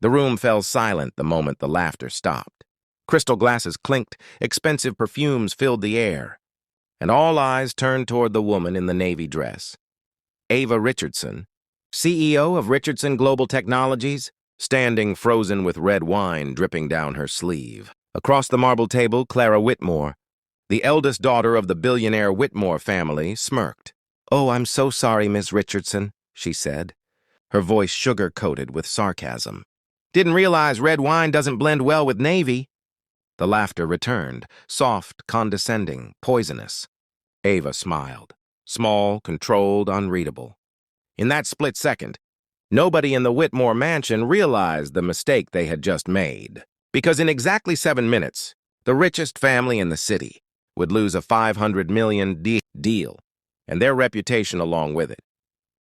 The room fell silent the moment the laughter stopped. Crystal glasses clinked, expensive perfumes filled the air, and all eyes turned toward the woman in the navy dress. Ava Richardson, CEO of Richardson Global Technologies, standing frozen with red wine dripping down her sleeve. Across the marble table, Clara Whitmore, the eldest daughter of the billionaire Whitmore family, smirked. "Oh, I'm so sorry, Miss Richardson," she said, her voice sugar-coated with sarcasm. "Didn't realize red wine doesn't blend well with navy." The laughter returned, soft, condescending, poisonous. Ava smiled, small, controlled, unreadable. In that split second, nobody in the Whitmore mansion realized the mistake they had just made, because in exactly 7 minutes, the richest family in the city would lose a $500 million deal, and their reputation along with it.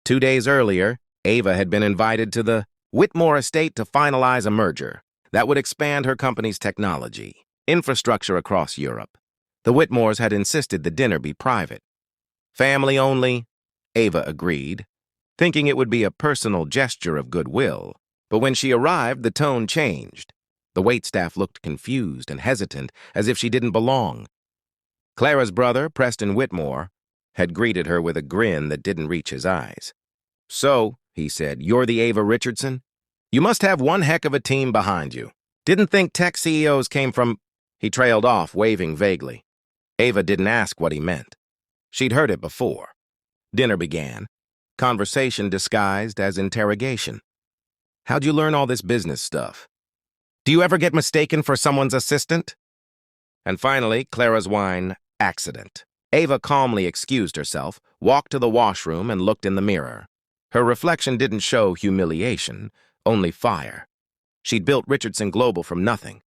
2 days earlier, Ava had been invited to the Whitmore estate to finalize a merger that would expand her company's technology, infrastructure across Europe. The Whitmores had insisted the dinner be private. Family only, Ava agreed, thinking it would be a personal gesture of goodwill. But when she arrived, the tone changed. The waitstaff looked confused and hesitant, as if she didn't belong. Clara's brother, Preston Whitmore, had greeted her with a grin that didn't reach his eyes. "So," he said, "you're the Ava Richardson? You must have one heck of a team behind you. Didn't think tech CEOs came from—" He trailed off, waving vaguely. Ava didn't ask what he meant. She'd heard it before. Dinner began, conversation disguised as interrogation. "How'd you learn all this business stuff? Do you ever get mistaken for someone's assistant?" And finally, Clara's wine, accident. Ava calmly excused herself, walked to the washroom, and looked in the mirror. Her reflection didn't show humiliation, only fire. She'd built Richardson Global from nothing.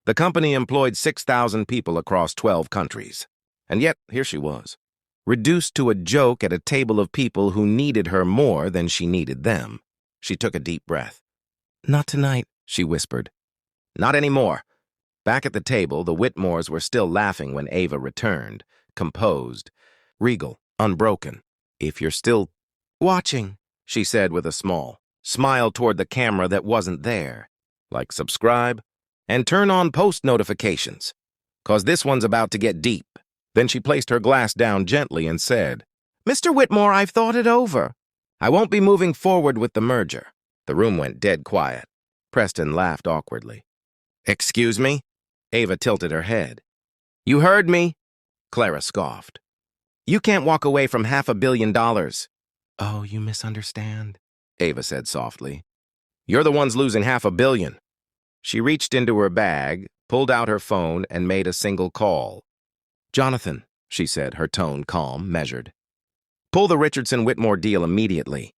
The company employed 6,000 people across 12 countries. And yet, here she was, reduced to a joke at a table of people who needed her more than she needed them. She took a deep breath. "Not tonight," she whispered. "Not anymore." Back at the table, the Whitmores were still laughing when Ava returned, composed, regal, unbroken. "If you're still watching," she said with a smile toward the camera that wasn't there. "Like, subscribe, and turn on post notifications, 'cause this one's about to get deep." Then she placed her glass down gently and said, "Mr. Whitmore, I've thought it over. I won't be moving forward with the merger." The room went dead quiet. Preston laughed awkwardly. "Excuse me?" Ava tilted her head. "You heard me," Clara scoffed. "You can't walk away from $500 million. "Oh, you misunderstand," Ava said softly. "You're the ones losing $500 million. She reached into her bag, pulled out her phone, and made a single call. "Jonathan," she said, her tone calm, measured. "Pull the Richardson-Whitmore deal immediately.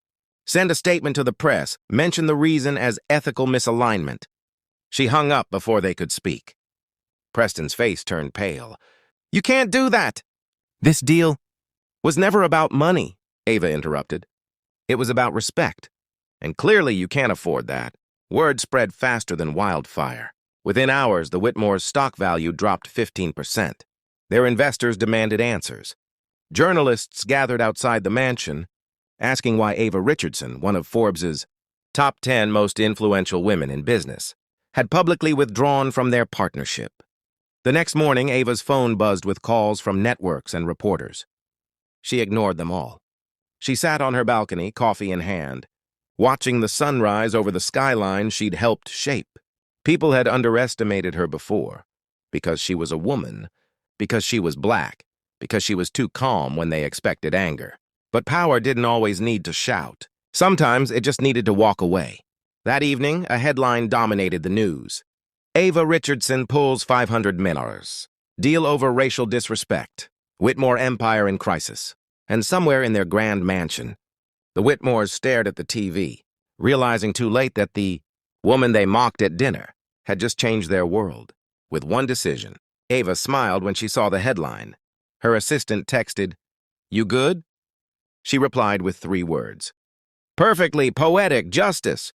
Send a statement to the press. Mention the reason as ethical misalignment." She hung up before they could speak. Preston's face turned pale. "You can't do that." "This deal was never about money," Ava interrupted. "It was about respect. And clearly you can't afford that." Word spread faster than wildfire. Within hours, the Whitmores' stock value dropped 15%. Their investors demanded answers. Journalists gathered outside the mansion, asking why Ava Richardson, one of Forbes's top 10 most influential women in business, had publicly withdrawn from their partnership. The next morning, Ava's phone buzzed with calls from networks and reporters. She ignored them all. She sat on her balcony, coffee in hand, watching the sunrise over the skyline she'd helped shape. People had underestimated her before, because she was a woman, because she was black, because she was too calm when they expected anger. But power didn't always need to shout. Sometimes it just needed to walk away. That evening, a headline dominated the news. "Ava Richardson pulls $500 million. Deal over racial disrespect. Whitmore empire in crisis." And somewhere in their grand mansion, the Whitmores stared at the TV, realizing too late that the woman they mocked at dinner had just changed their world. With one decision, Ava smiled when she saw the headline. Her assistant texted, "You good?" She replied with 3 words. "Perfectly poetic justice."